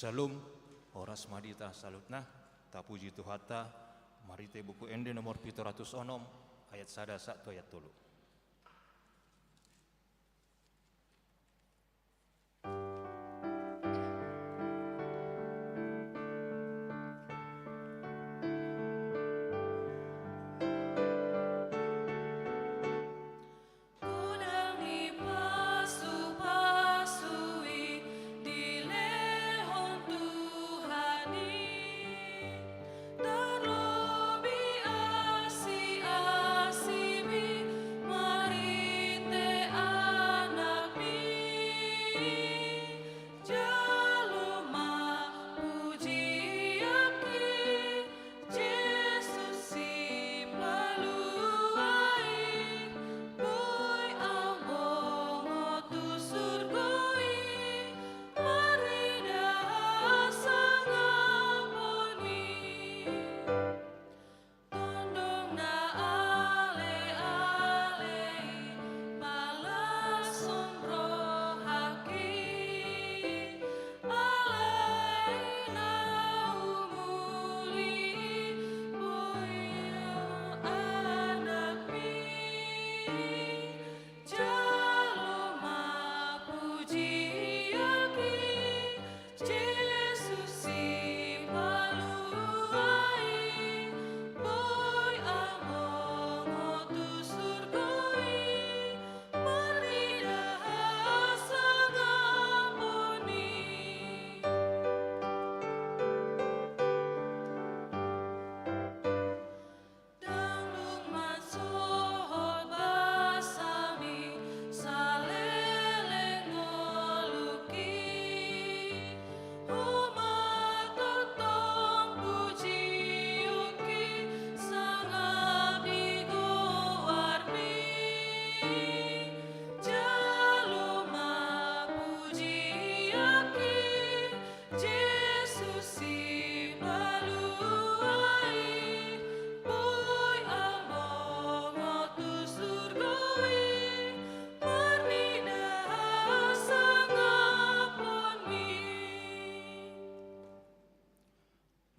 Salum, horas madita salutna, tapuji Tuhata, marite buku ende nomor 706, ayat 1 ayat 3.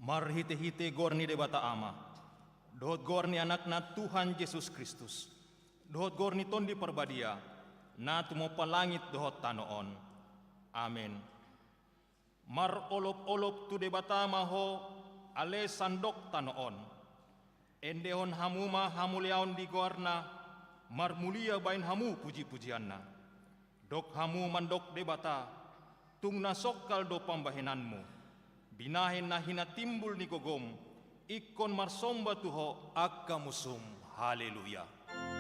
Marhite-hite gorni debata ama, dohot gorni anakna Tuhan Yesus Kristus, dohot gorni tondi perbadia, na tumo palangit dohot tanoon. Amin. Mar olop-olop tu debata maho ale sandok tanoon, endehon hamuma hamuliaon di gorna, mar mulia bain hamu puji-pujianna. Dok hamu mandok debata, tung nasokal do pambahenanmu. Binahin na hinatimbul ni gogom, ikon marsomba tuho akka musum. Haleluya. Haleluya.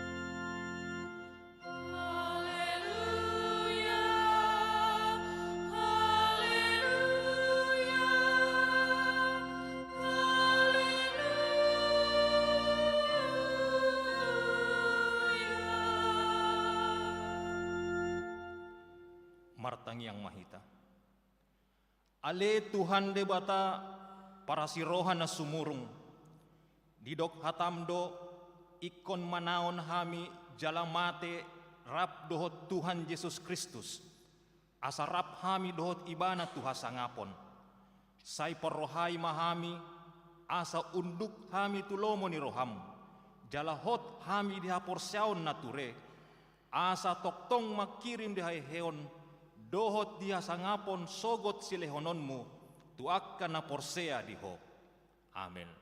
Haleluya. Haleluya. Martang yang mahita. Ale Tuhan debata para sirohan na sumurung. Didok hatamdo ikon manaon hami jalamate rap dohot Tuhan Yesus Kristus. Asa rap hami dohot ibana Tuha sangapon. Sai perrohai mahami asa unduk hami tulomo ni roham. Jalahot hami dihapor syaon nature. Asa toktong makirim dihai heon. Dohot dia sangapon sogot silehononmu, tuakkan na porsea diho. Amin.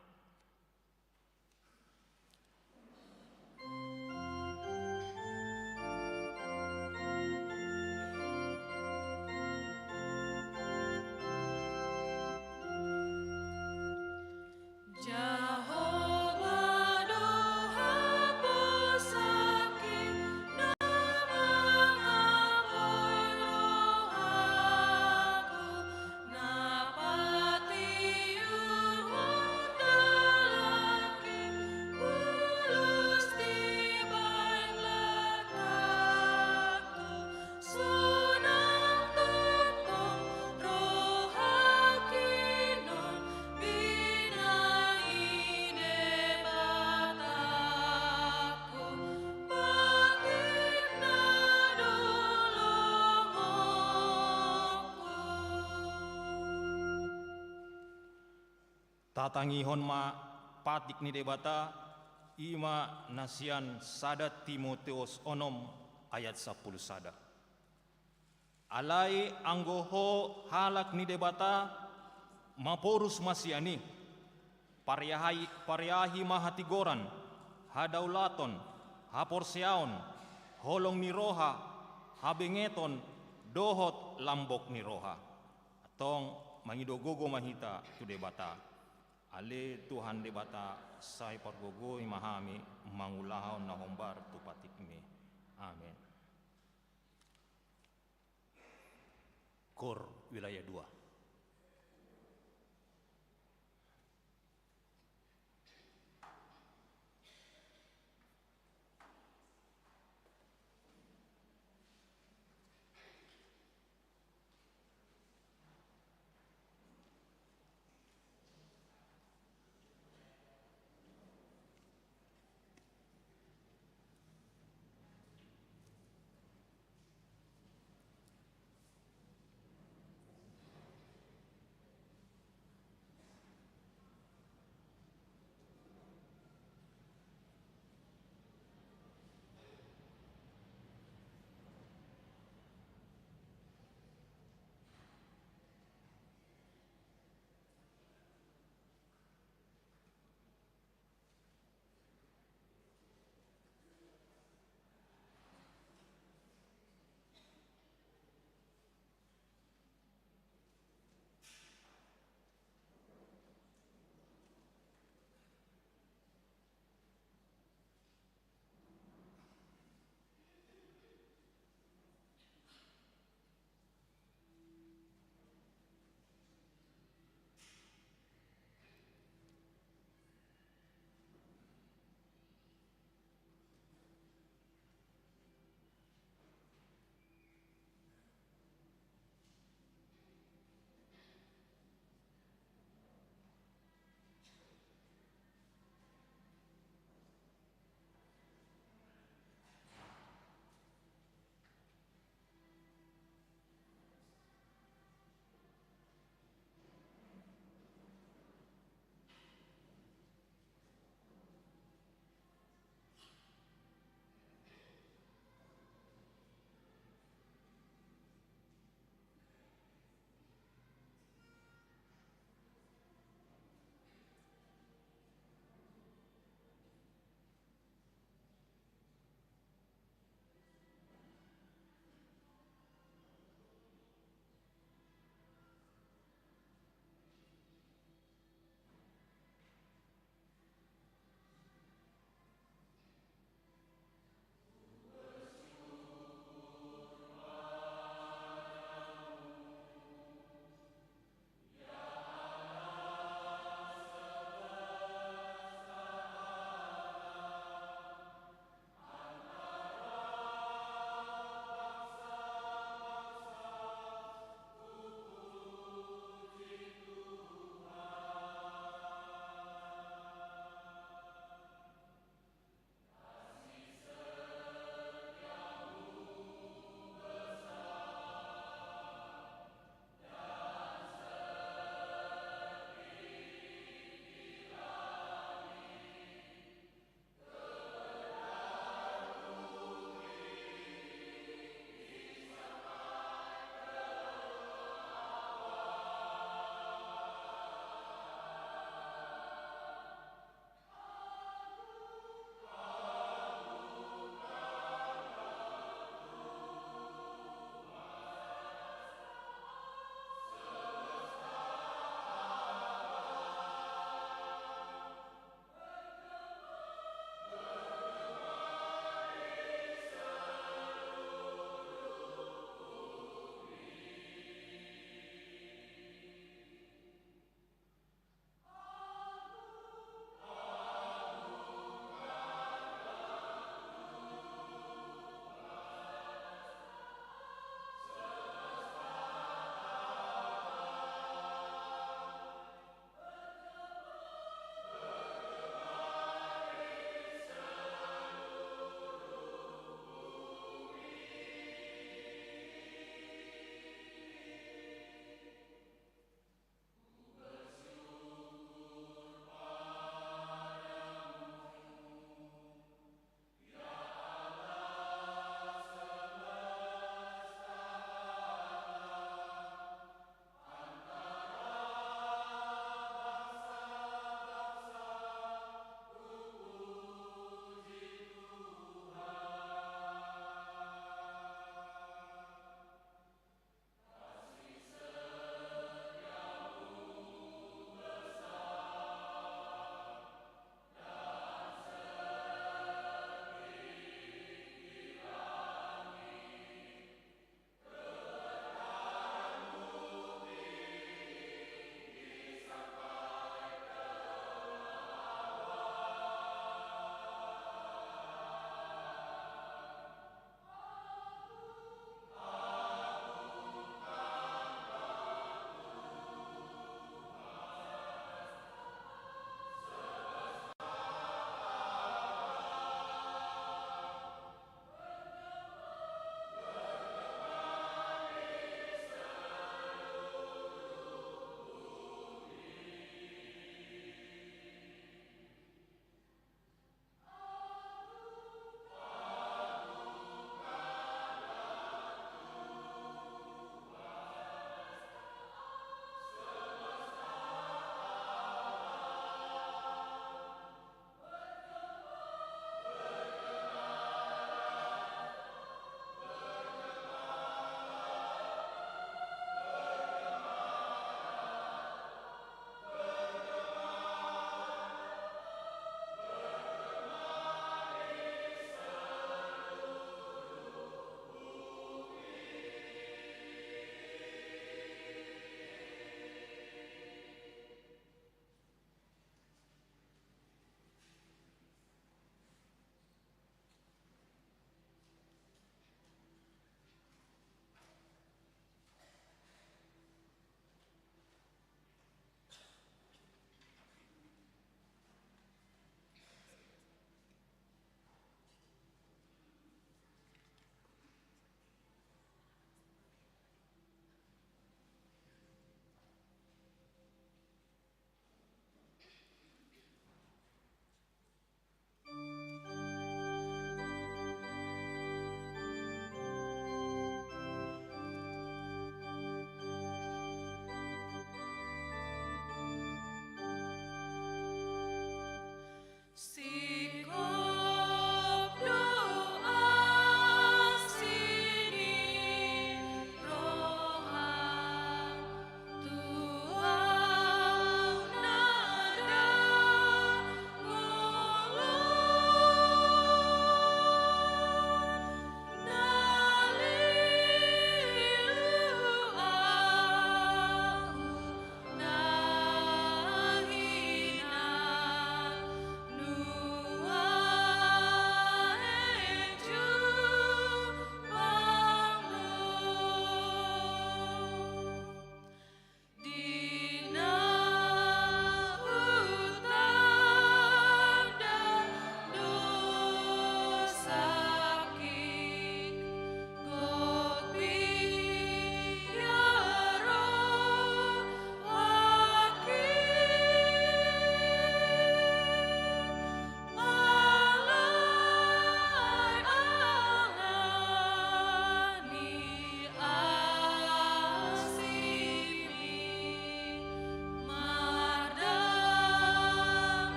Napati Tatangihon ma patik ni debata ima nasian sada Timoteus onom ayat 10 sada. Alai anggoho halak ni debata maporus masiani pariahi mahatigoran hadaulaton haporseaon holong ni roha habengeton dohot lambok ni roha atong mangidogogo mahita tu debata ale Tuhan debata sai pargogo imahami mangulahon na hombar tu patikmi amin. Kor wilayah 2.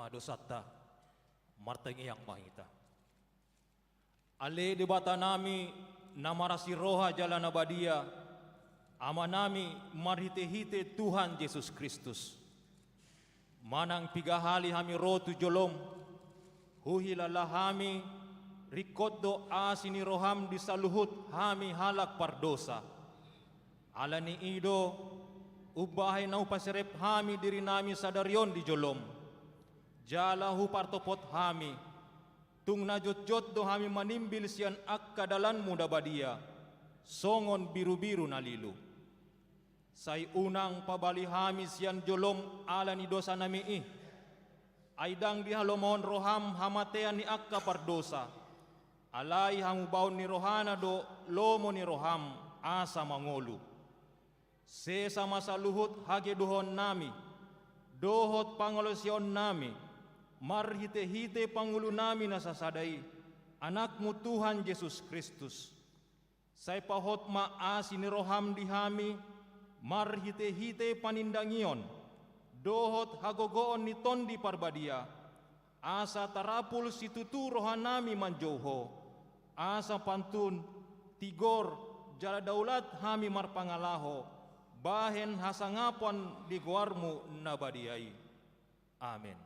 ima dosata martengi yang mahita. Ale debata nami namarasi roha jalan abadia, ama nami marhite-hite Tuhan Yesus Kristus. Manang pigahali hami rotu jolom, huhilala hami rikodo asini roham di saluhut hami halak pardosa. Alani ido ubahay na upasirep hami diri nami sadarion di jolom. Jala hupartopot hami, tung najot-jot do hami manimbil sian akkadalan muda badia, songon biru-biru nalilu. Say unang pabali hami sian jolom ala ni dosa nami aidang di halomon roham hamatean ni akka pardosa. Alay hamubaon ni rohana do lomo ni roham asa mangolu. Sesa masa luhut hage duhon nami, dohot pangolosyon nami, marhite-hite pangulo nami nasasadai, anakmu Tuhan Yesus Kristus. Say pahot maasi ni roham di hami, marhite-hite panindangion, dohot hagogoon ni tondi parbadia, asa tarapul situtu rohanami manjoho, asa pantun, tigor, jala daulat hami marpangalaho, bahen hasangapan di guarmu nabadiai. Amin.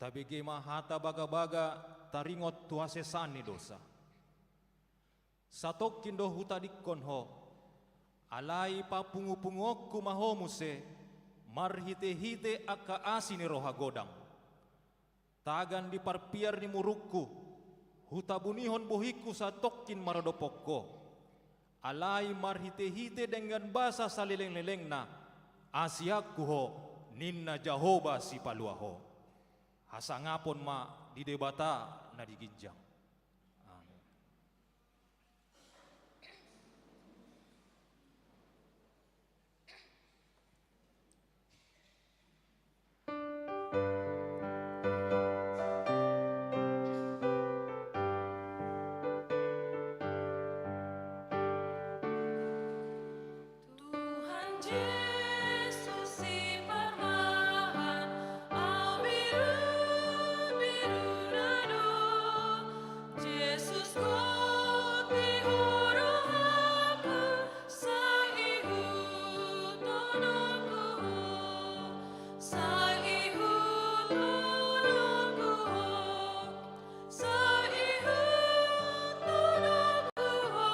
Tabigi mahata baga-baga taringot tuasesan ni dosa. Satok kindo hutadikon ho, alai papungu-pungok kumahomuse, marhite-hite akka asi ni roha godang. Tagan di parpiar ni murukku, hutabunihon bohiku satokin marodopokko. Alai marhite-hite dengan basa salileng-leleng na, asiakku ho, ninna Jahoba si paluaho. Hasangapon ma di debata na diginjang. Amen. Tuhan Yesus si permahan, au biru-biru nado, Yesus koti huruf aku, sa ihu tonongku, sa ihu tonongku, sa ihu tonongku,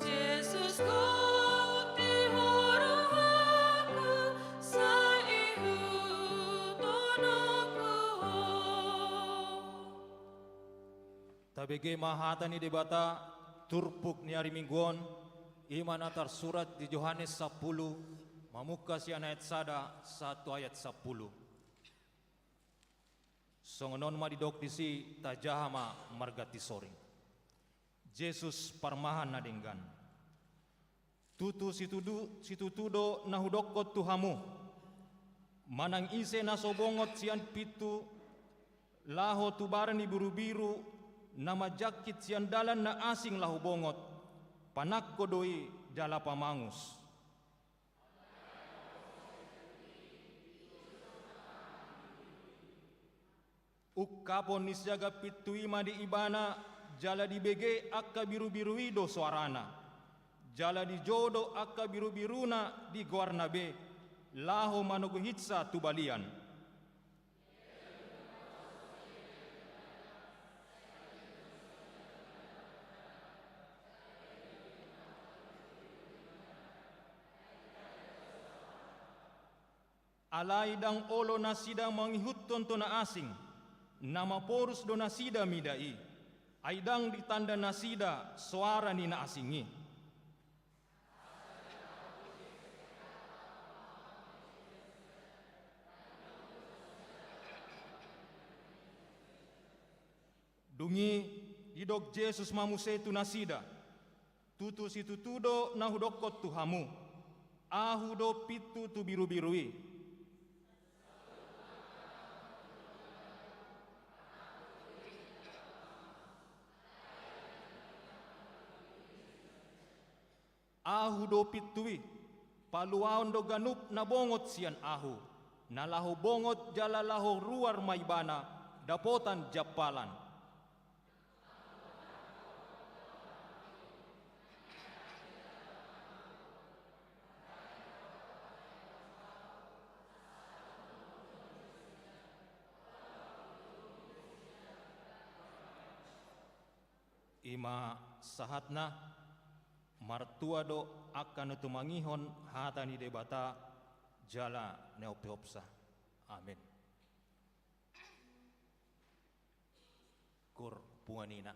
Yesus koti huruf aku, sa ihu tonongku. Tabigi mahata ni debata turpuk ni hari mingguan iman atar surat di Yohanes 10 mamuka si ayat sada 1 ayat 10. Songonon ma didok disi tajahama margati soring. Yesus parmahan nadinggan. Tutu situtudo nahudokot tuhamu. Manang ise nasobongot sian pitu laho tubaran ni biru-biru nama jakit sian dalan na asing lahu bongot panak kodoi jala pamangus. Ukkapon nisjaga pituima di ibana jala di bege akka biru-birui do suarana, jala di jodo akka biru-biruna di guarnabe laho manoguhitsa tubalian. Alai dang olo nasida mangihutton to na asing, nama porus do nasida midai, aidang ditanda nasida suara ni na asingi. Lungi didok Jesus mamuse tu nasida. Tutu situ tudo na hudokot tuhamu. Ahu do pitu tu biru-birui. Ahu do pitui. Paluaon do ganup na bongot sian ahu. Nalaho bongot jalalaho ruar maibana. Dapotan japalan. Ima sahatna martua do akan tumangihon hatani debata jala neopeopsa. Amin. Kur puanina.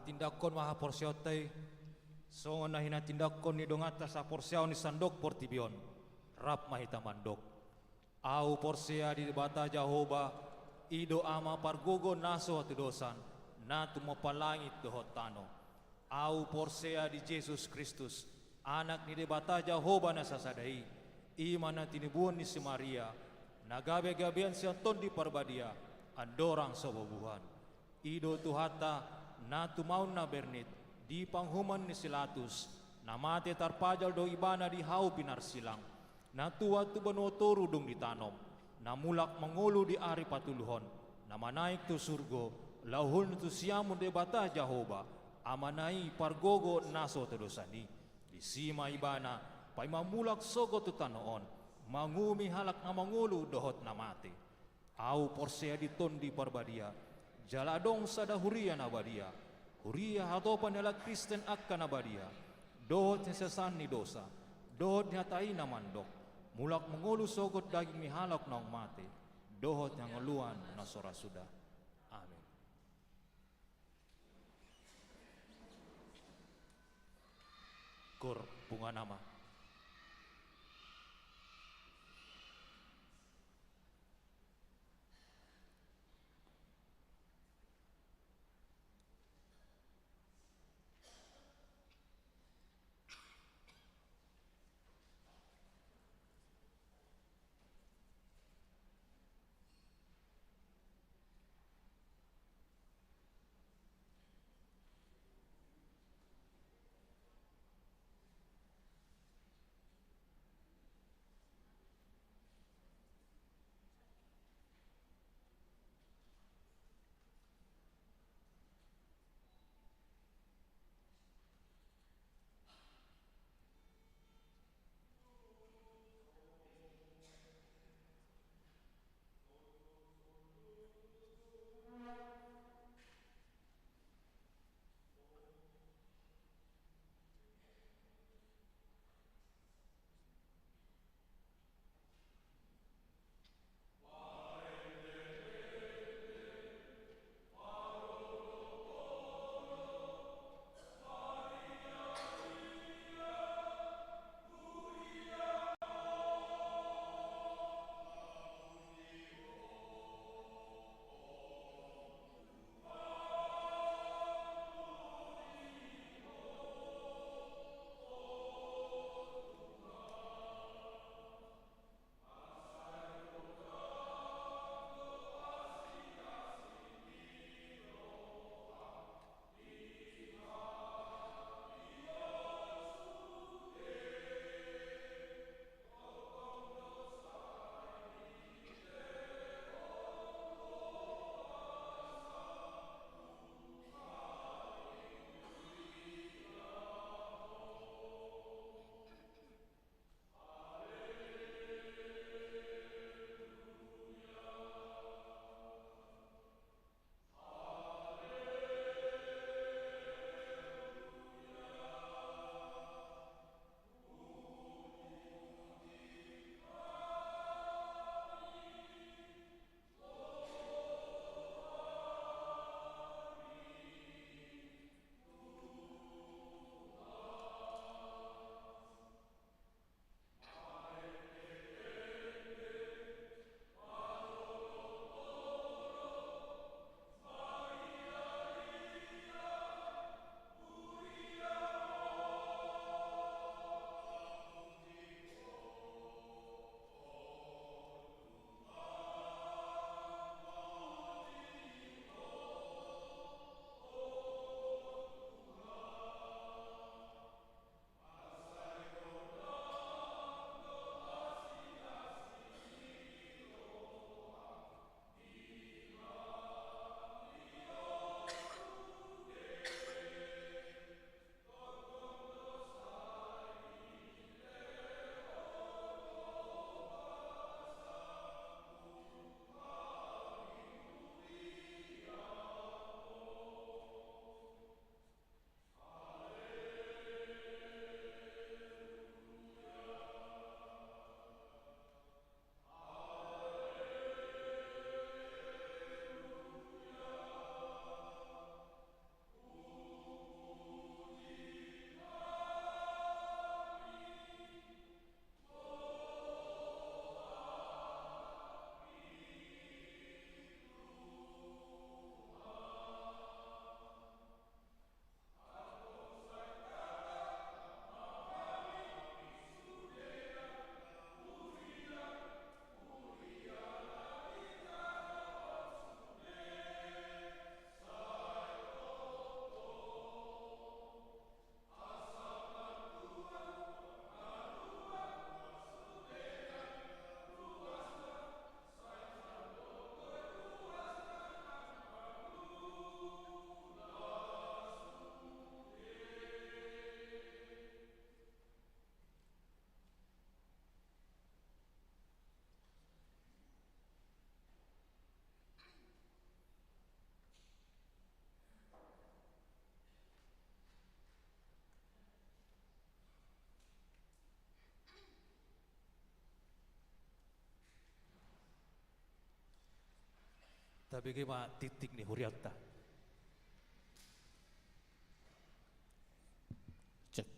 tindakon maha porsiotay, so na hinatindakon ni dongata sa porsiaw ni sandok portibion, rap mahita mandok. Au porsia di bata Jehovah, ido ama pargogo naso hatudosan, na tumapalangit dohot tano. Au porsia di Jesus Kristus, anak ni debata Jehovah na sasadai, ima na tinibuan ni si Maria, nagabe-gabean si Anton di parbadia, andorang sa babuhan. Ido tuhata na tumaun na bernit, di panghuman ni Silatus, na mate tarpajal do ibana di hau pinarsilang, na tuwa tu banotoru dong ditanom, na mulak mangulu di ari patuluhon, na manaik tu surgo, lauhul tu siamun de bata Jehovah, amanai pargogo naso tedosani, di sima ibana, pay mamulak sogo tu tanoon, mangumi halak na mangulu dohot na mate. Au porsea di ton di parbadia, jaladong sada huria na badia, huria hatopan nila Kristen akka na badia, dohot ni sesan ni dosa, dohot ni hatai na mandok, mulak mengulu sogot daging mihalak na mate, dohot yang ngeluan na sorasuda. Amin. Kur bunga nama. Tapi kema titik nih huriatta. Cek.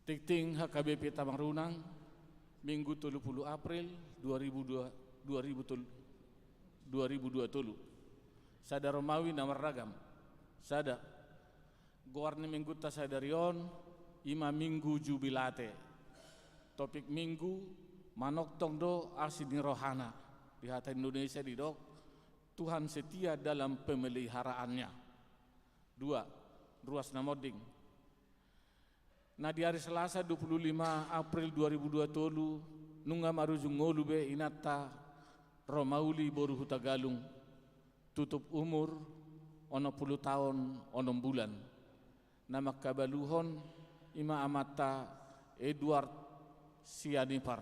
Tikting HKBP Tamarunang Minggu 30 April 2020 Sada Romawi namar ragam Sada Goarni minggu tasadarion Ima minggu jubilate Topik minggu Manoktong do arsini rohana Di hati Indonesia di dok Tuhan setia dalam pemeliharaannya. 2. Ruas namoding. Nah di hari Selasa 25 April 2020 nunga marujung ngolube inata Romauli boru hutagalung tutup umur ono 10 tahun onom bulan. Nama kabaluhon ima amata Edward Sianipar.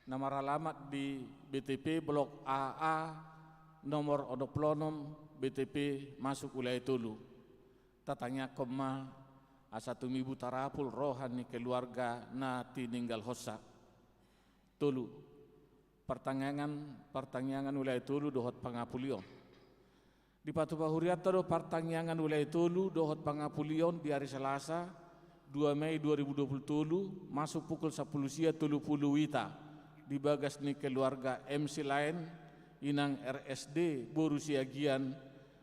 Nama alamat di BTP Blok AA nomor odoplonom BTP masuk wilayah Tolu. Tatanya koma asatu mibu tarapul rohani keluarga na tininggal hossa. Tolu. Pertanyaan wilayah Tolu dohot pangapulion. Di Patupa Huriatta do pertanyaan wilayah Tolu dohot pangapulion di hari Selasa 2 Mei 2020 Tolu masuk pukul 10 sia 30 wita di bagas ni keluarga MC lain inang RSD boru siagian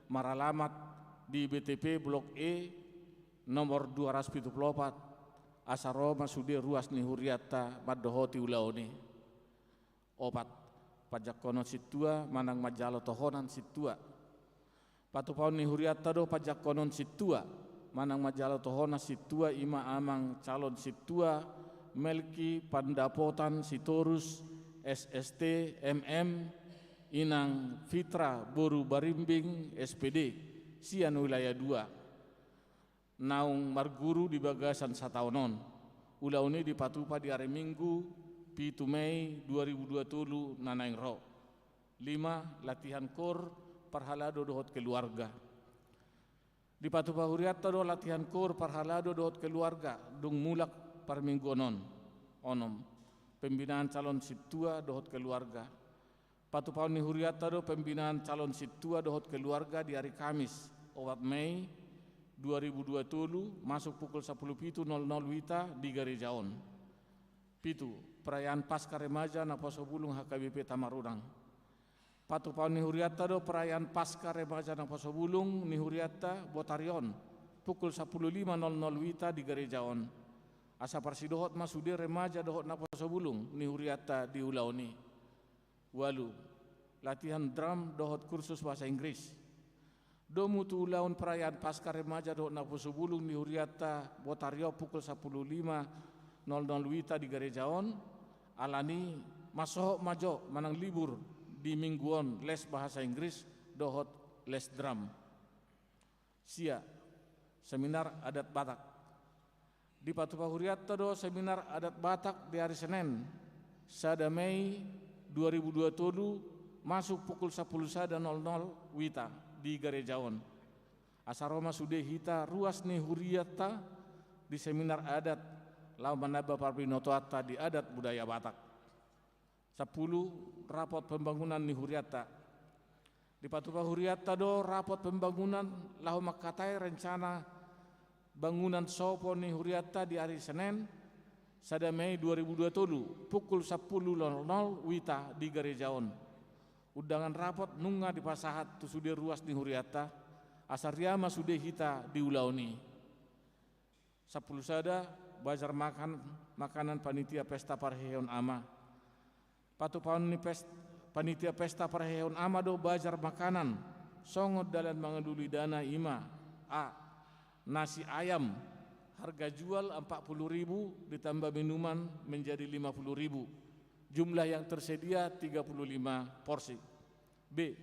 maralamat di BTP Blok E nomor 274 Asaroma sude ruas ni Huriatta maddohoti ulaone. 4. Pajak konon situa manang majalo tohonan situa. Patupaun ni Huriatta do pajak konon situa manang majalo tohonan situa ima amang calon situa Melki Pandapotan Sitorus SST MM inang Fitra Boru Barimbing SPD Sian wilayah 2 naung marguru di bagasan sataunon ulaune di Patupa di hari Minggu 7 Mei 2020 nanaing ro. 5. Latihan kor parhalado dohot keluarga. Di Patupa Huriatta do latihan kor parhalado dohot keluarga dung mulak par minggu onom pembinaan calon situa dohot keluarga. Patupaun ni Huriatta do pembinaan calon situa dohot keluarga di hari Kamis 4 Mei 2020 masuk pukul 10.00 wita di Garejaon. 7. Perayaan Pasca Remaja na Poso Bulung HKBP Tamarunang. Patupaun ni Huriatta do perayaan Pasca Remaja na Poso Bulung ni Huriatta Botarion pukul 10.05 wita di Garejaon. Asa parsidohot masude remaja dohot na Poso Bulung ni Huriatta di ulaoni. 8. Latihan drum dohot kursus bahasa Inggris. Domu tu ulaun perayaan Pasca Remaja dohot na Poso Bulung ni Huriatta Botario pukul 10.05 wita di Garejaon. Alani masohok majo manang libur di mingguon les bahasa Inggris dohot les drum. Sia seminar adat Batak. Di Patupa Huriatta do seminar adat Batak di hari Senin 1 Mei 2020 masuk pukul 10.00 wita di Garejaon. Asaroma sude hita ruas ni Huriatta di seminar adat lau manaba parbinotoata di adat budaya Batak. 10. Rapot pembangunan ni Huriatta. Di Patupa Huriatta do rapot pembangunan lau makatai rencana bangunan sopo ni Huriatta di hari Senin 1 Mei 2020 pukul 10.00 wita di Garejaon. Undangan rapot nunga di pasahat tu sude ruas ni Huriatta asariama sude hita di ulaoni. 10 sada bazar makanan panitia pesta parheon ama. Patupaun ni panitia pesta parheon ama do bazar makanan songot dalam mangeduli dana ima. A. Nasi ayam harga jual 40.000 ditambah minuman menjadi 50.000. Jumlah yang tersedia 35 porsi. B.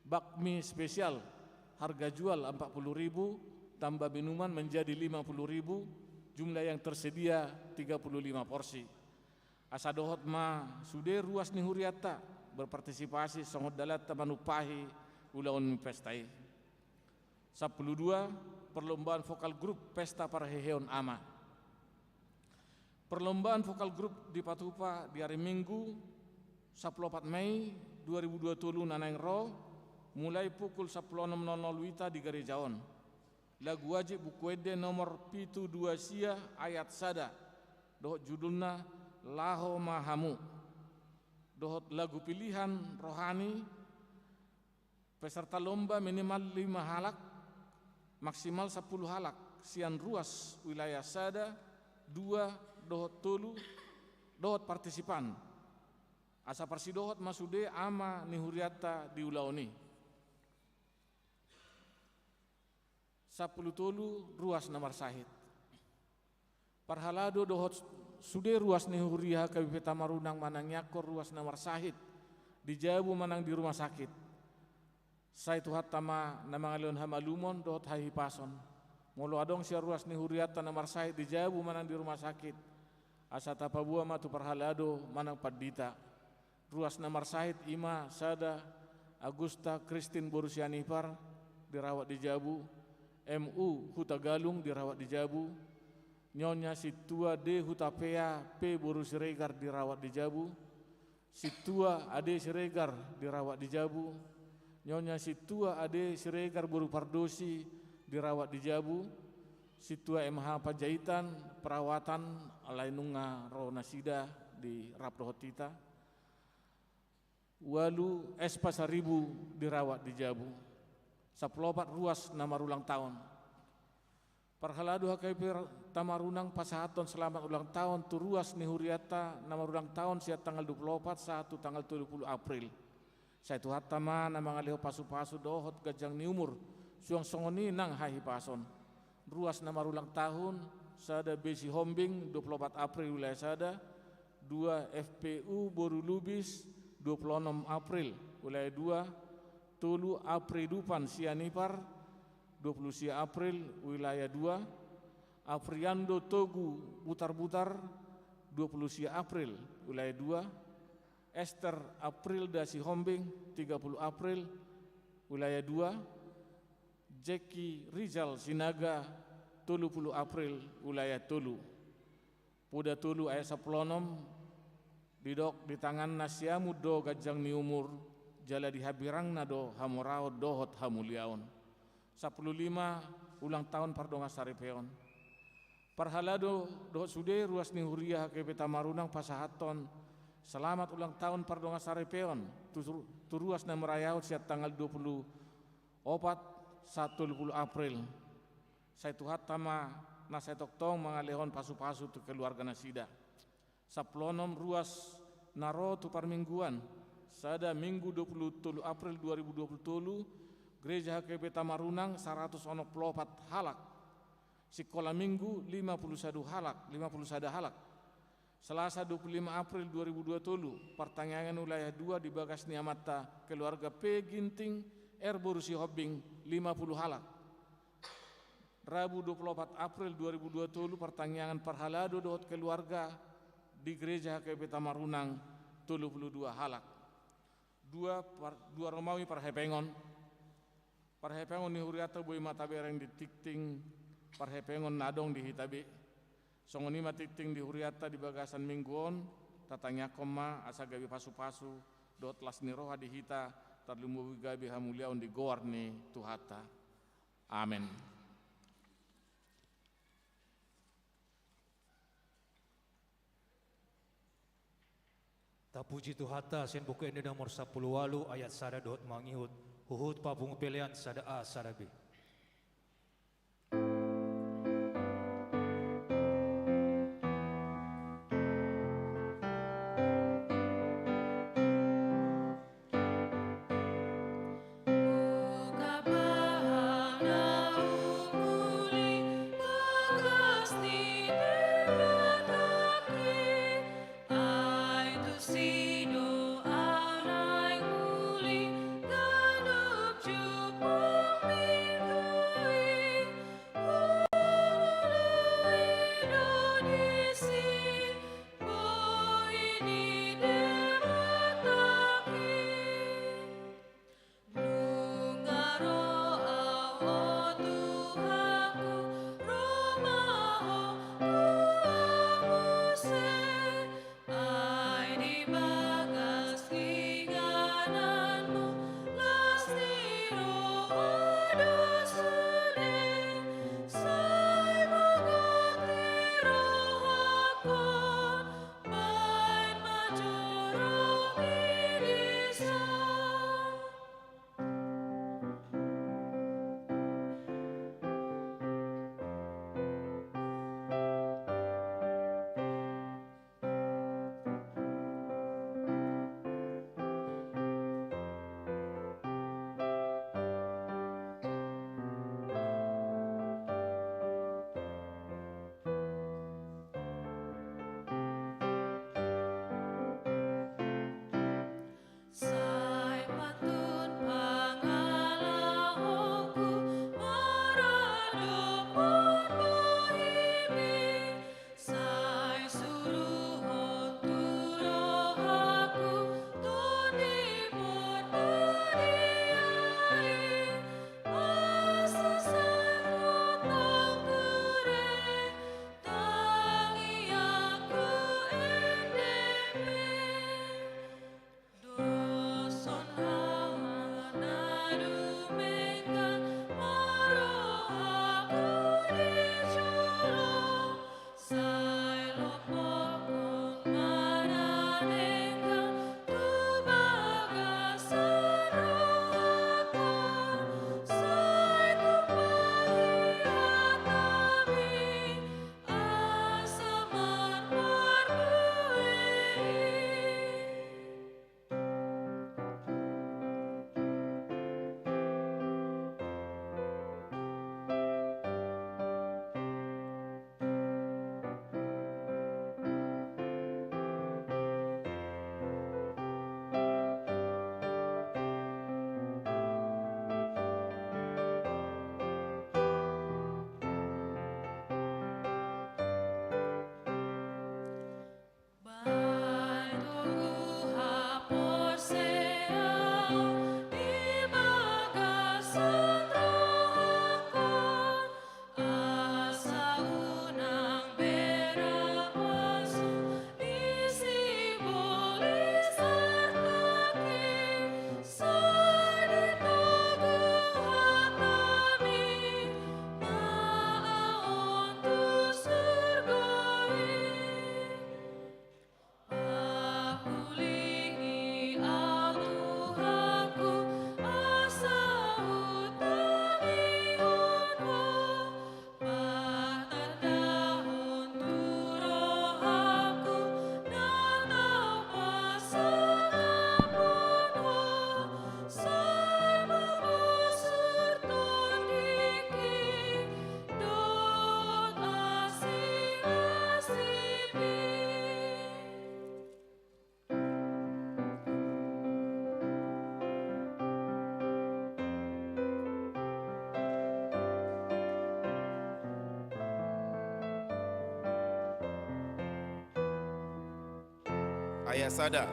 Bakmi spesial harga jual 40.000 tambah minuman menjadi 50.000. Jumlah yang tersedia 35 porsi. Asa dohot ma sude ruas ni Huriatta berpartisipasi songot dalat tamanupahi ulaun pestai. 12. Perlombaan vokal grup pesta parheheon ama. Perlombaan vokal grup di Patupa di hari Minggu 14 Mei 2020 nanang ro mulai pukul 16.00 wita di Gerejaon. Lagu wajib bukuede nomor pitu 2 sia ayat sada dohot judulna Laho Mahamu. Dohot lagu pilihan rohani. Peserta lomba minimal 5 halak, maksimal 10 halak. Sian ruas wilayah sada 2 dohot tolu dohot partisipan. Asa parsidohot masude ama nihuriata di ulaoni. 10 tolu ruas namar sahid. Parhalado dohot sude ruas nihuriha KBP Tamarunang manang yakor ruas namar sahid. Di Jabu manang di rumah sakit. Sai tuhat tama namangalion hamalumon dohot hahi pason. Molo adong sia ruas nihuriata namar sahid di Jabu manang di rumah sakit. Asa tapabua matu parhalado manang padita. Ruas namar sahid ima sada Agusta Kristin Borusianipar dirawat di Jabu. MU Huta Galung dirawat di Jabu. Nyonya Situa D Hutapea P Borusiregar dirawat di Jabu. Situa Ade Siregar dirawat di Jabu. Nyonya Situa Ade Siregar Boru Pardosi dirawat di Jabu. Situa MH Panjaitan perawatan alainunga ro nasida di Rapdohotita. Walu S Pasaribu dirawat di Jabu. 14 ruas namar ulang tahun. Parhaladu HKP Tamarunang pasahaton selamat ulang tahun tu ruas nihuriata namar ulang tahun sia tanggal 24 1 tanggal 30 April. Saya tuhat tama nama ngaliho pasu-pasu dohot gajang ni umur suang songoni nang hahi pason. Ruas namar ulang tahun sada Besi Hombing 24 April wilayah sada. 2 FPU Boru Lubis 26 April wilayah 2. Tulu Apridupan Sianipar 20 sia April wilayah 2. Afriando Togu Butar-Butar 20 sia April wilayah 2. Esther Aprilda Sihombing 30 April wilayah 2. Jackie Rizal Sinaga 30 April wilayah Tulu. Puda Tulu ayat 16 didok di tangan nasiamu do gajang ni umur jala di habirang nado hamorao dohot hamuliaon. 15 ulang tahun Pardonga Saripeon. Parhalado dohot sude ruas ni huriah KP Tamarunang pasahaton. Selamat ulang tahun Pardonga Saripeon. Tu ruas na merayau siat tanggal 24 10 April. Saya tuhat tama na saya toktong mangalehon pasu-pasu tu keluarga nasida. 10 ruas naro tu parmingguan. Sada Minggu 27 April 2020 Gereja HKP Tamarunang 104 halak. Sekolah Minggu 51 halak. Selasa 25 April 2020 pertanyaan wilayah 2 di Bagas Niamata keluarga P Ginting R Borusi Hobbing 50 halak. Rabu 24 April 2020 pertanyaan Parhalado dohot keluarga di Gereja HKP Tamarunang 32 halak. Dua Romawi Parhepengon ni huriata boy matabereng di tikting Parhepengon nadong di hitabe. Songoni matiting di huriata di Bagasan Mingguon tatanya koma asa gabi pasu-pasu dot las ni roha di hita tarlumu gabi hamuliaon di goar ni tuhata. Amin. Tapuji Tuhata sen buku ini nomor 10 walu ayat sada dohot mangihut huhut pabung pelian sada A sada B. Sino anay muli, ganap jupong ayat sada.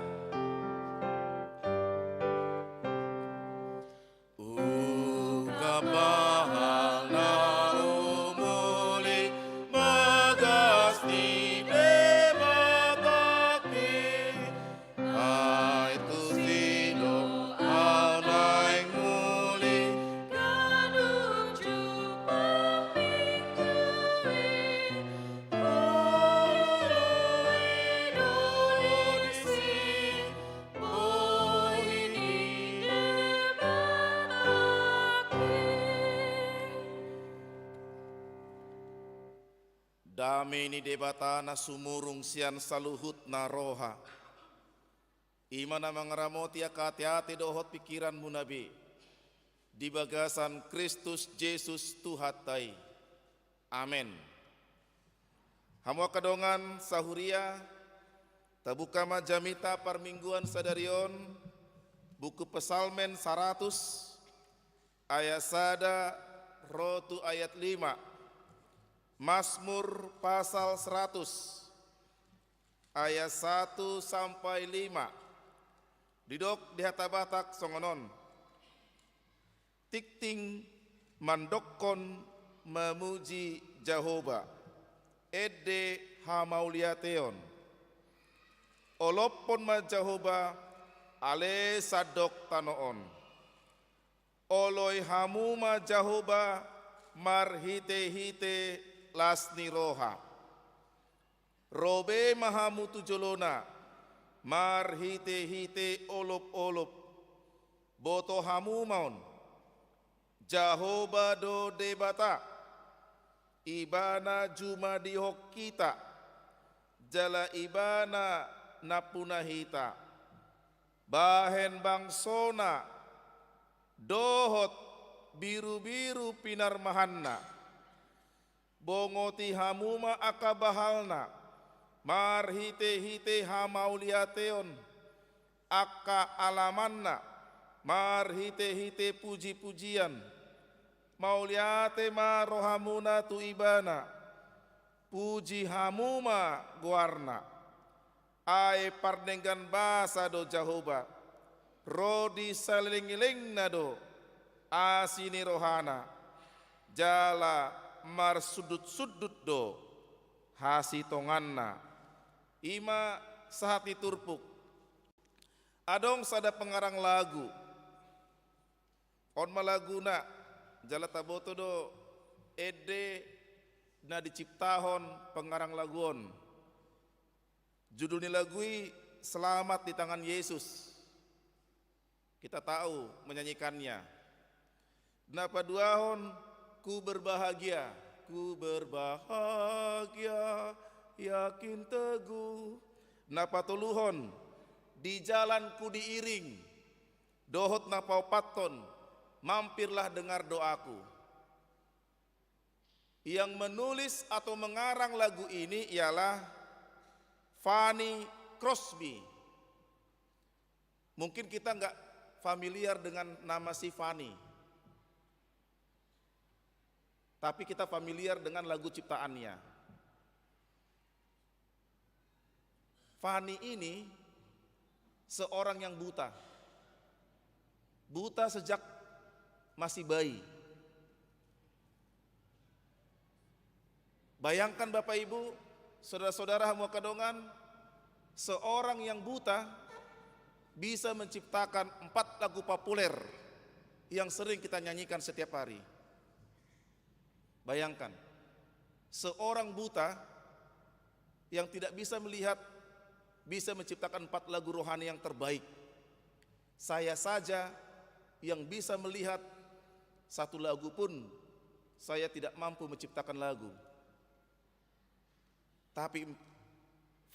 Ungkaplah umuli magas di debatake, itu sino anai muli. Kanuju pamingkui, Indonesia, mohini Damini debatana sumurung sian saluhut naroha. Imana mangaramoti akati-hati dohot pikiran munabi. Di bagasan Kristus Yesus Tuhatai. Amin. Hamwa kadongan sahuria tabuka majamita parmingguan sadarion buku Pesalmen 100 ayat sada rotu ayat 5. Mazmur pasal 100 ayat 1 sampai 5. Didok di hatabatak songonon. Tikting mandokon memuji Jehovah. Ede hamauliateon. Olopon ma Jehovah ale sadok tanoon. Oloi hamuma Jehovah marhite-hite lasni roha. Robe mahamutu jolona marhite-hite olop-olop. Boto hamumaon Jehovah do debata. Ibana juma dihok kita. Jala ibana napunahita. Bahen bangsona dohot biru-biru pinar mahanna. Bongoti hamuma akabahalna. Marhite-hite hamauliateon. Aka alamanna. Marhite-hite puji-pujian. Mauliate ma rohamuna tu ibana. Puji hamuma guarna. Ae pardenggan basa do Jehovah. Rodi saling-iling nado. Asini rohana. Jala mar sudut-sudut do. Hasi tonganna. Ima sahati turpuk. Adong sada pengarang lagu. On malaguna. Jala taboto do. Ede na diciptahon pengarang laguon. Judulnya lagui Selamat di Tangan Yesus. Kita tahu menyanyikannya. Napa duahon ku berbahagia, yakin teguh. Napa tuluhon di jalanku diiring. Dohot napau paton, mampirlah dengar doaku. Yang menulis atau mengarang lagu ini ialah Fanny Crosby. Mungkin kita nggak familiar dengan nama si Fanny, tapi kita familiar dengan lagu ciptaannya. Fanny ini seorang yang buta sejak masih bayi. Bayangkan Bapak Ibu, saudara-saudara Hamwa Kadongan, seorang yang buta bisa menciptakan 4 lagu populer yang sering kita nyanyikan setiap hari. Bayangkan, seorang buta yang tidak bisa melihat bisa menciptakan 4 lagu rohani yang terbaik. Saya saja yang bisa melihat 1 lagu pun saya tidak mampu menciptakan lagu. Tapi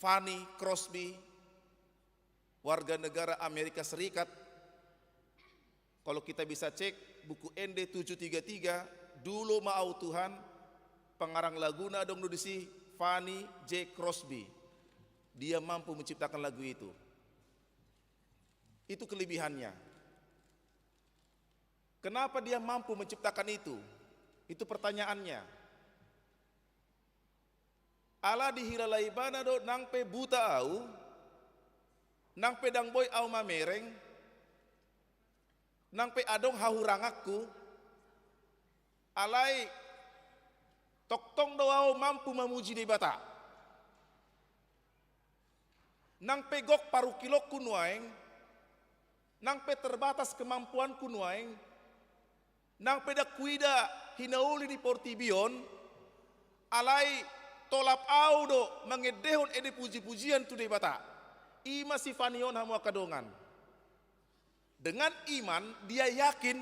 Fanny Crosby, warga negara Amerika Serikat, kalau kita bisa cek buku ND 733, dulu mau Tuhan, pengarang laguna dong dudisi Fanny J. Crosby. Dia mampu menciptakan lagu itu. Itu kelebihannya. Kenapa dia mampu menciptakan itu? Itu pertanyaannya. Ala dihilalai bana do nangpe buta au, nang pedang boy au mamereng, nang pe adong hahurangakku, alai toktong doao mampu memuji di bata. Nang pe gok paru kilok kunuaeng, nang pe terbatas kemampuan kunuaeng, nang pe dakwida hinauli di portibion, alai tolap audo mangedehon ede puji-pujian tu di bata. Ima sifanion hamu akadongan. Dengan iman dia yakin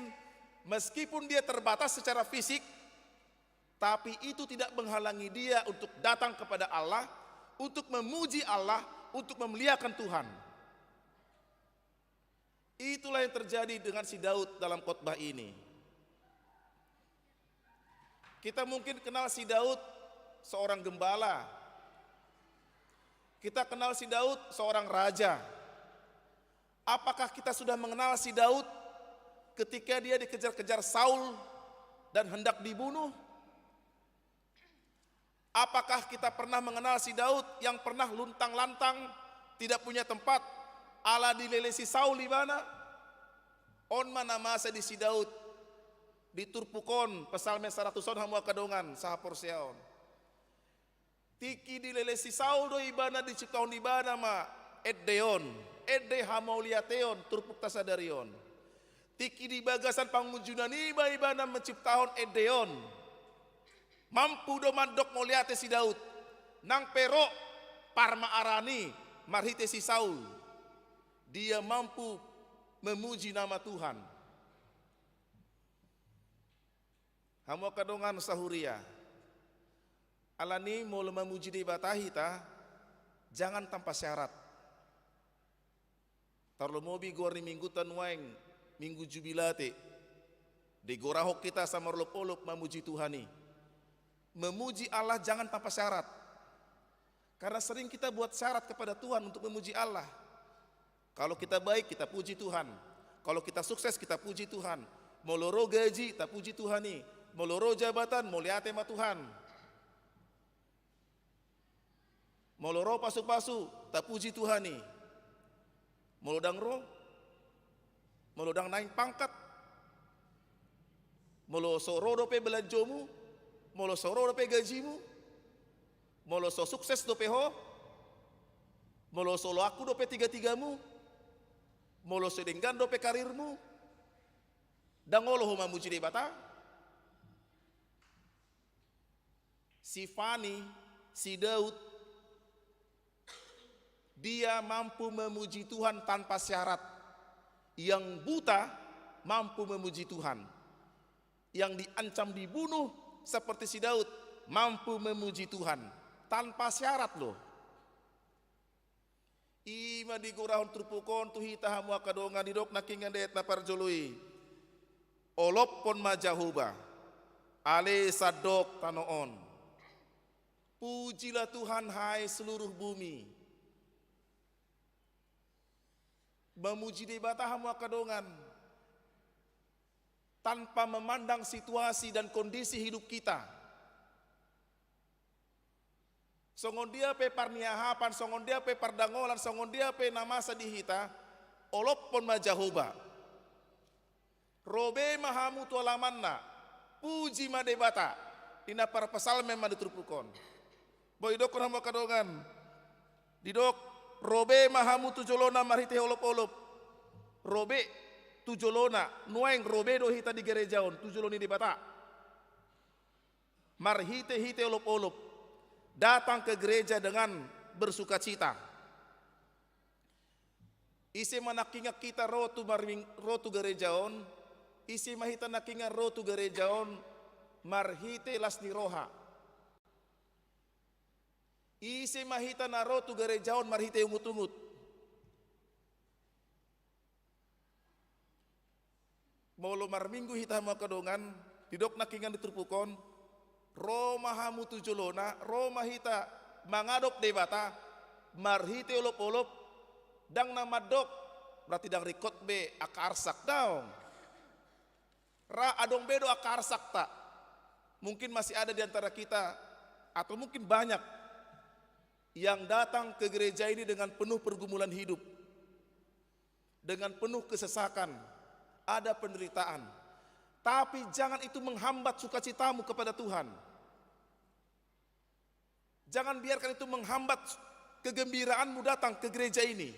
meskipun dia terbatas secara fisik, tapi itu tidak menghalangi dia untuk datang kepada Allah, untuk memuji Allah, untuk memuliakan Tuhan. Itulah yang terjadi dengan si Daud dalam khotbah ini. Kita mungkin kenal si Daud seorang gembala. Kita kenal si Daud seorang raja. Apakah kita sudah mengenal si Daud ketika dia dikejar-kejar Saul dan hendak dibunuh? Apakah kita pernah mengenal si Daud yang pernah luntang-lantang, tidak punya tempat, ala dilelesi Saul di mana? On mana masa di si Daud, diturpukon pesalme 100 hamu akadongan sahapor seaon. Tiki dilelesi Saul do ibana diciptaon di bana ma eddeon, edde hamauliateon turpuk tasadarion. Tiki di bagasan pangunjunan ibana menciptaon eddeon. Mampu do mandok moliate si Daud, nang pero parma arani marhite si Saul. Dia mampu memuji nama Tuhan. Hamu kadongan sahuria. Alani mau memuji di batahita, jangan tanpa syarat. Tarlo mobi gorni minggu tanuaeng, minggu jubilate. Di gorahok kita sama lop-lop memuji Tuhani. Memuji Allah jangan tanpa syarat. Karena sering kita buat syarat kepada Tuhan untuk memuji Allah. Kalau kita baik kita puji Tuhan. Kalau kita sukses kita puji Tuhan. Moloro gaji kita puji Tuhan nih. Moloro jabatan muliate ma Tuhan. Moloro pasu-pasu tak puji Tuhan nih. Molodang ro, molodang naik pangkat. Molo soro dope belanjomu, molo soro dope gajimu, molo so sukses dope ho, molo solo aku dope tiga-tigamu, molo sedenggan dope karirmu, dangolo homa muji de bata. Si Fani, si Daud, dia mampu memuji Tuhan tanpa syarat. Yang buta mampu memuji Tuhan. Yang diancam dibunuh seperti si Daud mampu memuji Tuhan tanpa syarat loh. Ima di gurahon trupukon tuhita hamu akadongan didok nakingan deet na parjului. Olop pon majahuba. Ale sadok tanoon. Pujilah Tuhan hai seluruh bumi. Memuji di bata hamu akadongan tanpa memandang situasi dan kondisi hidup kita. Songon dia pe parniahapan, songon dia pe pardangolan, songon dia pe namasa dihita, olop pon majahuba. Robe mahamu tualamanna, puji madebata, ina para pasal memang ditrupukon. Boy dokon hamu akadongan, didok robe mahamu tujolona marhite olop-olop. Robe tujolona nueng robe do hita di gerejaon tujoloni di bata. Marhite hite olop-olop. Datang ke gereja dengan bersukacita. Isi manakinga kita rotu gerejaon, isi mahita nakinga rotu gerejaon marhite lasni roha. Isi mahita narotu gerejaon marhite ungut-ungut. Molo marminggu hita makadongan didok nakingan diturpukon Roma hamu tujolona Roma hita mangadok debata marhite olop-olop dang nama dok berarti dang rikot be akarsak daong. Ra adong bedo akarsak tak. Mungkin masih ada di antara kita atau mungkin banyak yang datang ke gereja ini dengan penuh pergumulan hidup, dengan penuh kesesakan, ada penderitaan. Tapi jangan itu menghambat sukacitamu kepada Tuhan. Jangan biarkan itu menghambat kegembiraanmu datang ke gereja ini.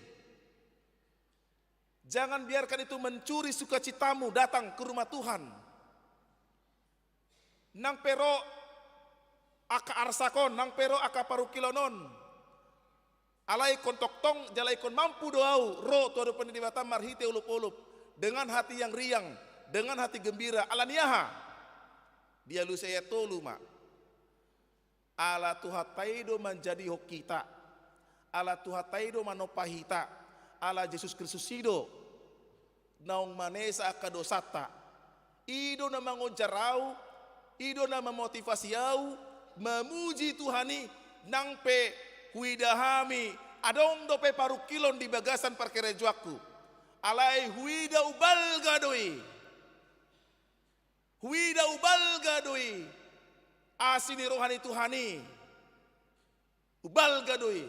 Jangan biarkan itu mencuri sukacitamu datang ke rumah Tuhan. Nang pero aka arsakon, nang pero aka parukilonon. Alai kon toktong, jalai kon mampu doau, ro tuadu penidibatan marhite ulup-ulup. Dengan hati yang riang, dengan hati gembira, alaniaha. Dia lu saya tolu mak. Ala tuhataido menjadi hok kita. Ala tuhataido manopahita. Ala Yesus Kristus sido. Naung manesa akadosata. Ido na mangojarau, ido na memotivasiau, memuji Tuhani nang pe huidahami adong dope parukilon di bagasan parkerejuaku. Alai huida ubal gadoi. Huida ubal gadoi. Asini rohani Tuhani. Ubal gadoi.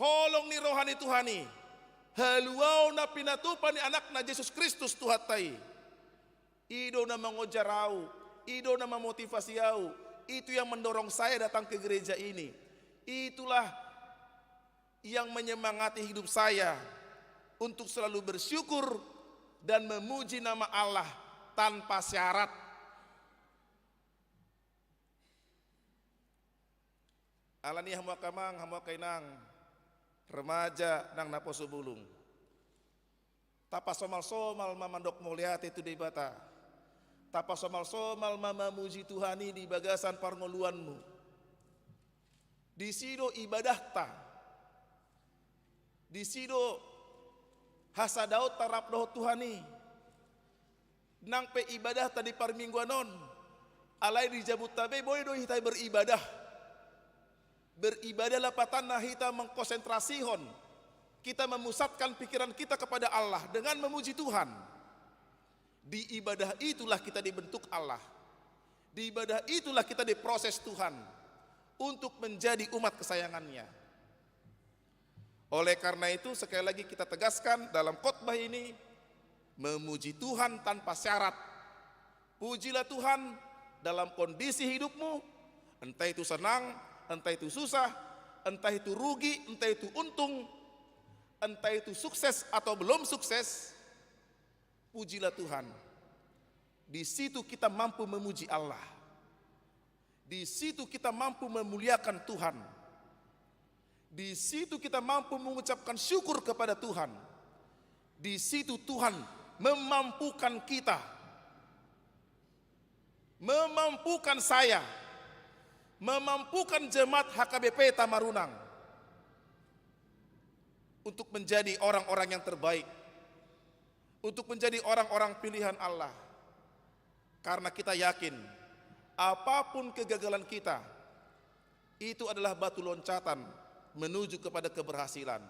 Holong ni rohani Tuhani. Haluau na pinatupan ni anak na Yesus Kristus Tuhatai. Ido na mengojarau, ido na memotivasiau. Itu yang mendorong saya datang ke gereja ini. Itulah yang menyemangati hidup saya untuk selalu bersyukur dan memuji nama Allah tanpa syarat. Alani hamwa kamang, hamwa kainang, remaja nang naposo bulung. Tapa somal-somal mamandok muliate itu di bata. Tapa somal-somal mama muji Tuhani di bagasan parngoluanmu. Di sido ibadah ta. Di sido hasadaut tarap doh Tuhani. Nang pe ibadah tadi parmingguanon. Alai di jabut tabe boy do hitai beribadah. Beribadahlah patana kita mengkonsentrasihon. Kita memusatkan pikiran kita kepada Allah dengan memuji Tuhan. Di ibadah itulah kita dibentuk Allah. Di ibadah itulah kita diproses Tuhan untuk menjadi umat kesayangannya. Oleh karena itu sekali lagi kita tegaskan dalam khotbah ini, memuji Tuhan tanpa syarat. Pujilah Tuhan dalam kondisi hidupmu, entah itu senang, entah itu susah, entah itu rugi, entah itu untung, entah itu sukses atau belum sukses. Pujilah Tuhan. Di situ kita mampu memuji Allah. Di situ kita mampu memuliakan Tuhan. Di situ kita mampu mengucapkan syukur kepada Tuhan. Di situ Tuhan memampukan kita. Memampukan saya. Memampukan jemaat HKBP Tamarunang untuk menjadi orang-orang yang terbaik, untuk menjadi orang-orang pilihan Allah. Karena kita yakin apapun kegagalan kita itu adalah batu loncatan menuju kepada keberhasilan.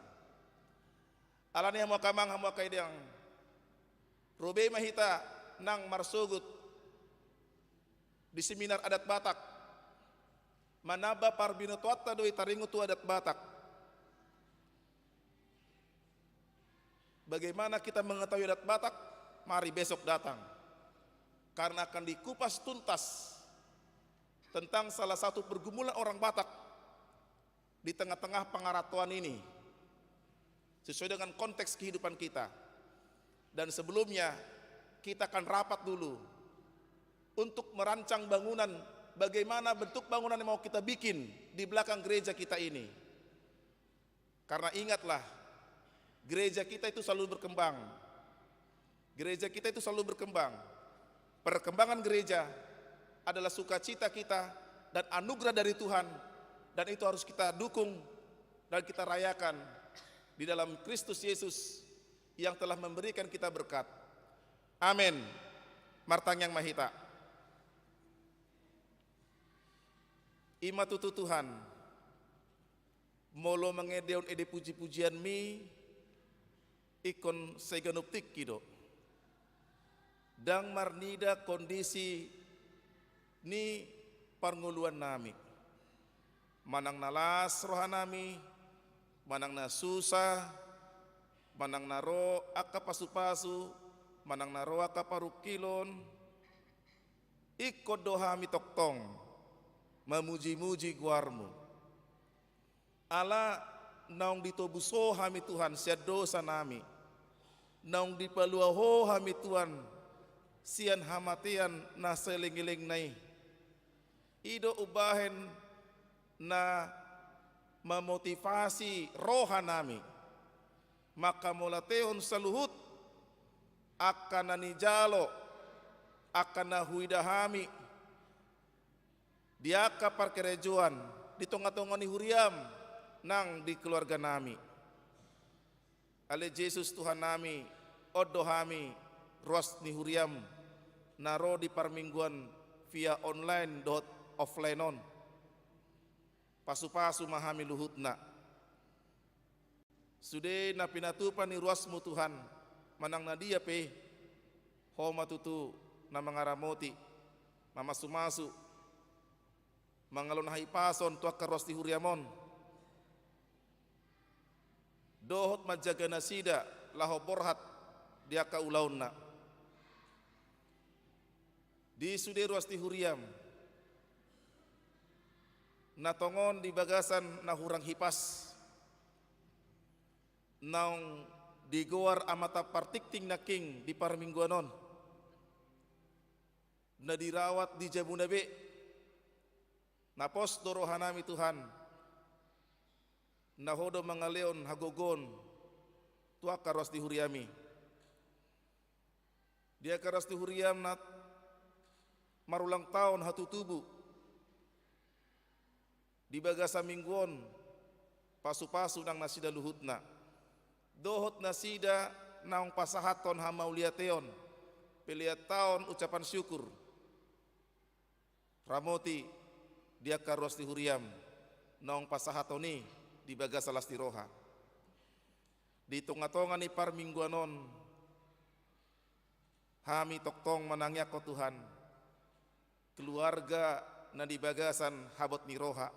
Alani hamwa kamang hamwa kaidang robe mahita nang marsugut di seminar adat Batak. Manaba parbino tuatta doi taringu tu adat Batak. Bagaimana kita mengetahui adat Batak? Mari besok datang. Karena akan dikupas tuntas tentang salah satu pergumulan orang Batak di tengah-tengah pengaratuan ini. Sesuai dengan konteks kehidupan kita. Dan sebelumnya kita akan rapat dulu untuk merancang bangunan, bagaimana bentuk bangunan yang mau kita bikin di belakang gereja kita ini. Karena ingatlah, gereja kita itu selalu berkembang. Gereja kita itu selalu berkembang. Perkembangan gereja adalah sukacita kita dan anugerah dari Tuhan. Dan itu harus kita dukung dan kita rayakan di dalam Kristus Yesus yang telah memberikan kita berkat. Amin. Martang yang mahita. Ima tutu Tuhan. Molo mengedeon ede puji-pujian mi ikon seganuptik kido. Dang marnida kondisi ni parnguluan nami. Manang nalas rohanami, manang na susah, manang naro aka pasu-pasu, manang naro aka parukilon, ikut doa mi toktong, memuji-muji guarmu. Ala naung ditobuso hami Tuhan sia dosa nami, naung dipaluaho hami Tuhan sian hamatian na seling-iling nai, ido ubahen na memotivasi roha nami, maka mulatehon saluhut akan nanijalo akan nahuidahami diaka parkerejuan di tonga-tonga ni huriam nang di keluarga nami. Ale Yesus Tuhan nami odohami ruas ni huriam naro di parmingguan via online dot offline on pasu-pasu mahami luhutna sude na pinatupan ni ruasmu Tuhan manang na dia pe homa tutu na mangaramoti mamasu-masu mangalon haipason tuak karos di huriamon dohot majaga nasida laho borhat dia ka ulaunna di sude ruas di huriam natongon di bagasan na hurang hipas naung digoar amata partikting na king di parmingguanon na dirawat di Jabunabe napos dorohanami Tuhan nahodo mangaleon hagogon tua karos di huriami dia karos di huriam nat marulang tahun hatutubu di bagasa mingguon pasu-pasu nang nasida luhutna dohot nasida naung pasahaton hamauliateon peliat tahun ucapan syukur ramoti dia karos di huriam naung pasahatoni di bagasa lastiroha di tonga-tonga ni parmingguanon hami toktong manangya ko Tuhan keluarga na di bagasan habot ni roha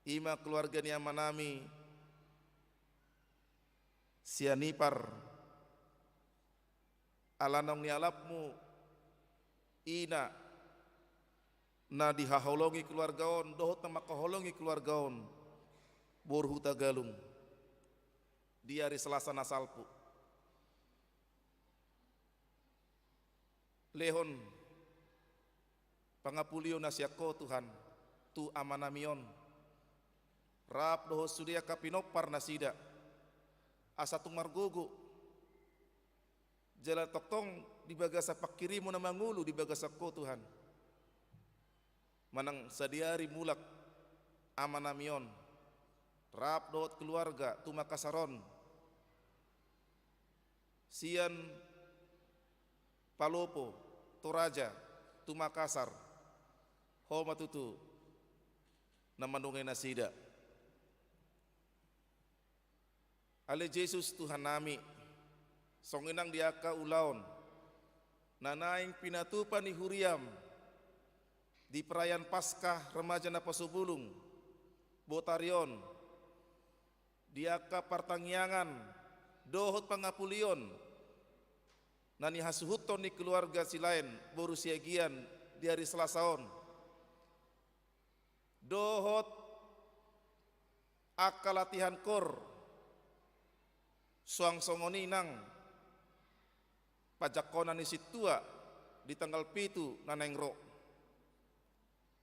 ima keluarga ni amanami sianipar alanong ni alapmu ina na dihaholongi keluargaon dohot na makaholongi keluargaon borhuta galung di hari Selasa nasalpu lehon pangapulio nasyako Tuhan tu amanamion rap doho sudia kapinopar nasida asatung margogo jala toktong di bagasa pakirimu na mangulu di bagasa ko Tuhan manang sadiari mulak amanamion rap dohot keluarga tu makasaron sian palopo toraja tu Makassar homa tutu na manungay nasida ale Jesus Tuhan nami songinang diaka ulaon nanaing pinatupan ni huriam di perayaan Paskah remaja na pasubulung botarion diaka partangyangan dohot pangapulion nani hasuhuton ni keluarga silain boru siagian di hari Selasaon dohot aka latihan kor suang songoni nang pajakonan ni situa di tanggal pitu nanengro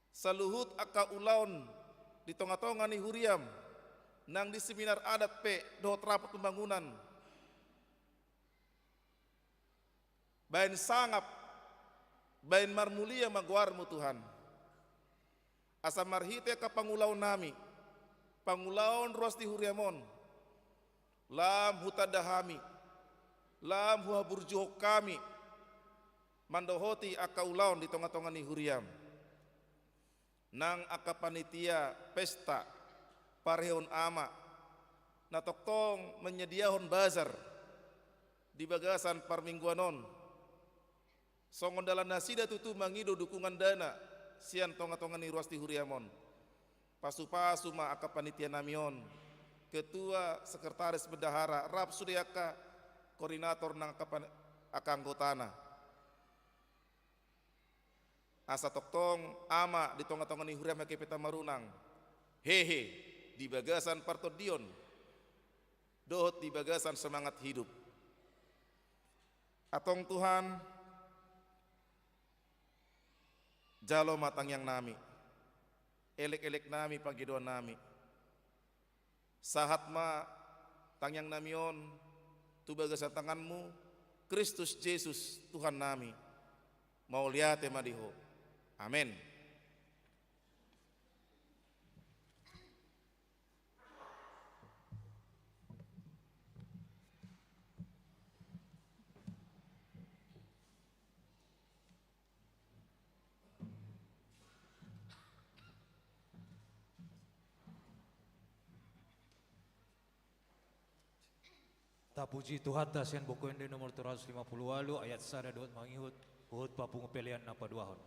saluhut aka ulaon di tonga-tonga ni huriam nang di seminar adat pe dohot rapat pembangunan bain sangap bain marmulia magwarmu Tuhan asa marhite ka pangulaon nami pangulaon ruas di huriamon lam hutadahami lam huhaburjuho kami mandohoti aka ulaon di tonga-tonga ni huriam nang aka panitia pesta parehon ama na toktong menyediahon bazar di bagasan parmingguanon songon dalam nasida tutu mangido dukungan dana sian tonga-tonga ni ruas di huriamon pasu-pasu ma aka panitia namion Ketua Sekretaris Bendahara Rap Sudiaka, Koordinator nang akanggotana. Asa toktong ama di tonga-tonga ni huriam hake peta marunang. Hehe di bagasan Parto Dion. Dohot di bagasan semangat hidup. Atong Tuhan jalo matang yang nami. Elek-elek nami pagidoan nami. Sahat ma tangyang namion tu bagasan tanganmu Kristus Yesus Tuhan nami. Mau lihat madiho. Amin. Tapuji Tuhan tasian buku ende nomor 150 walu ayat sada dot mangihut uhut papung pelian napa duahon.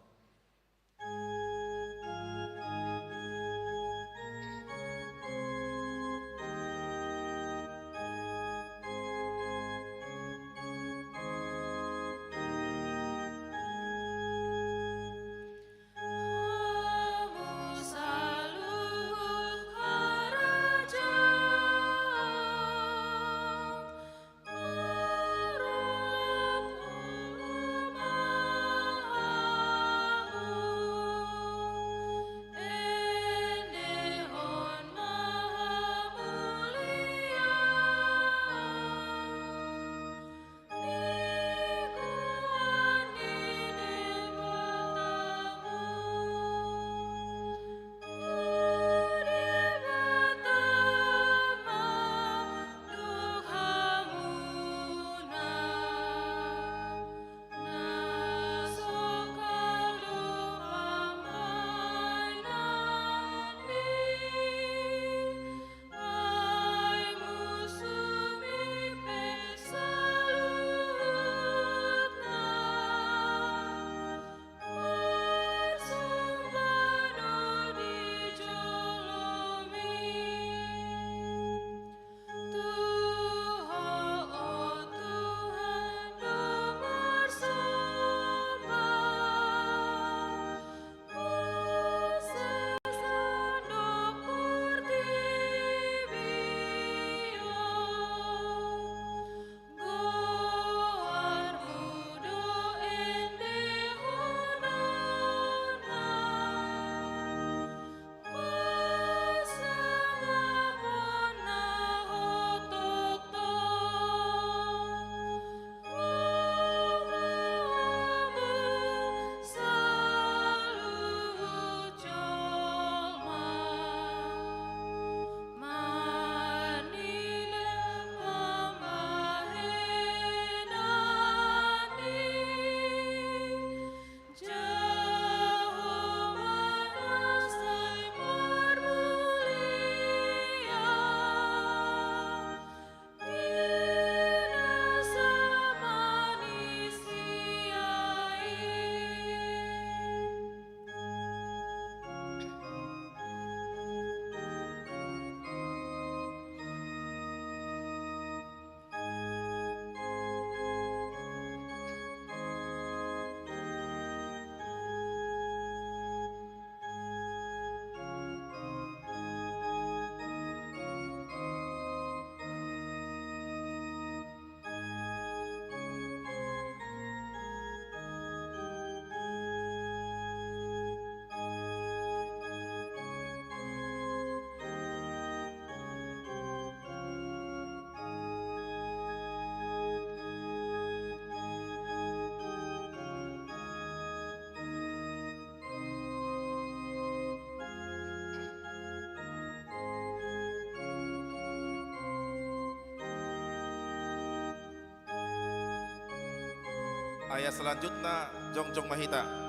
Ayat selanjutnya Jongjong Mahita.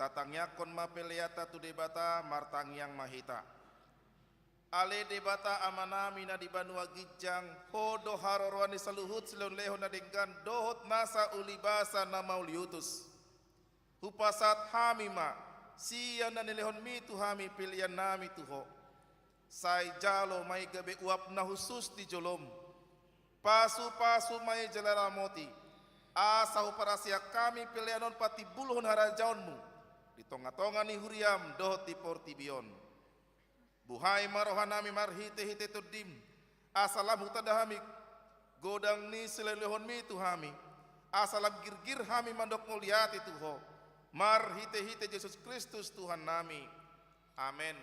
tatangnya kon mapeleata tu debata martang yang mahita. Ale debata amanami na di Banua Gijang hodo harorwani saluhut silon leho na denggan dohot nasa ulibasa na mauliutus. Hupasat hamima siya na nilehon mi tu hami pilihan nami tuho. Say jalo may gabi uap na husus di jolom. Pasu-pasu may jalaramoti. Asahu para siya kami pilihanon pati buluhon harajaonmu. Di tonga-tonga ni huriam dohot di portibion. Buhay marohanami marhite-hite tudim. Asalam hutadahami godang ni silelehon mi tuhami. Asalam girgir hami mandok muliati tuho. Marhite-hite Yesus Kristus Tuhan nami. Amin.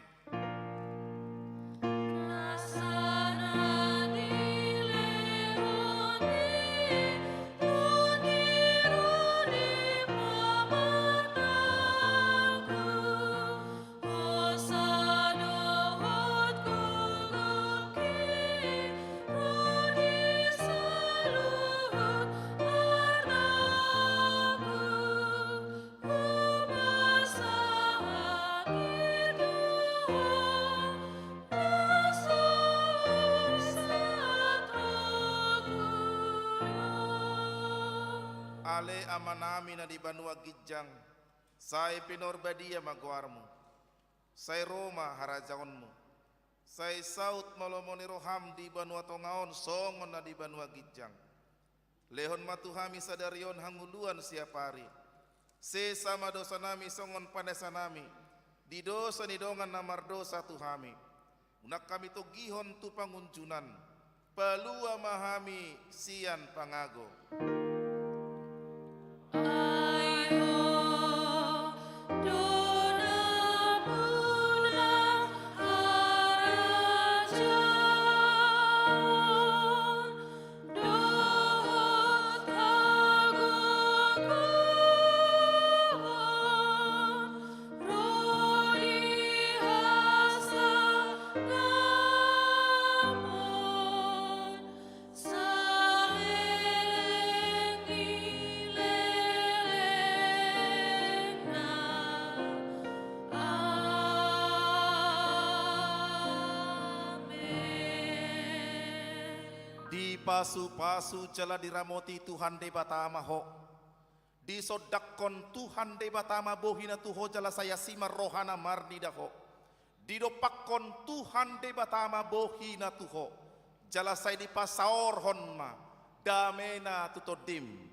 Ale amanami na di Banua Gijang, say pinorbadia magwarmu, say Roma harajaonmu, say saut malomoni roham di Banua Tongaon songon na di Banua Gijang. Lehon matuhami sadarion hanguluan siapari, se sama dosa nami songon panesa nami, di dosa ni dongan namar dosa tuhami. Unak kami to gihon tu pangunjunan, palua mahami sian pangago. Di pasu-pasu jala diramoti Tuhan de batama ho. Di sodakon Tuhan de batama bohina tuho jala saya sima rohana marni daho. Di dopakon Tuhan de batama bohina tuho. Jala saya di pasaor honma damena tutodim.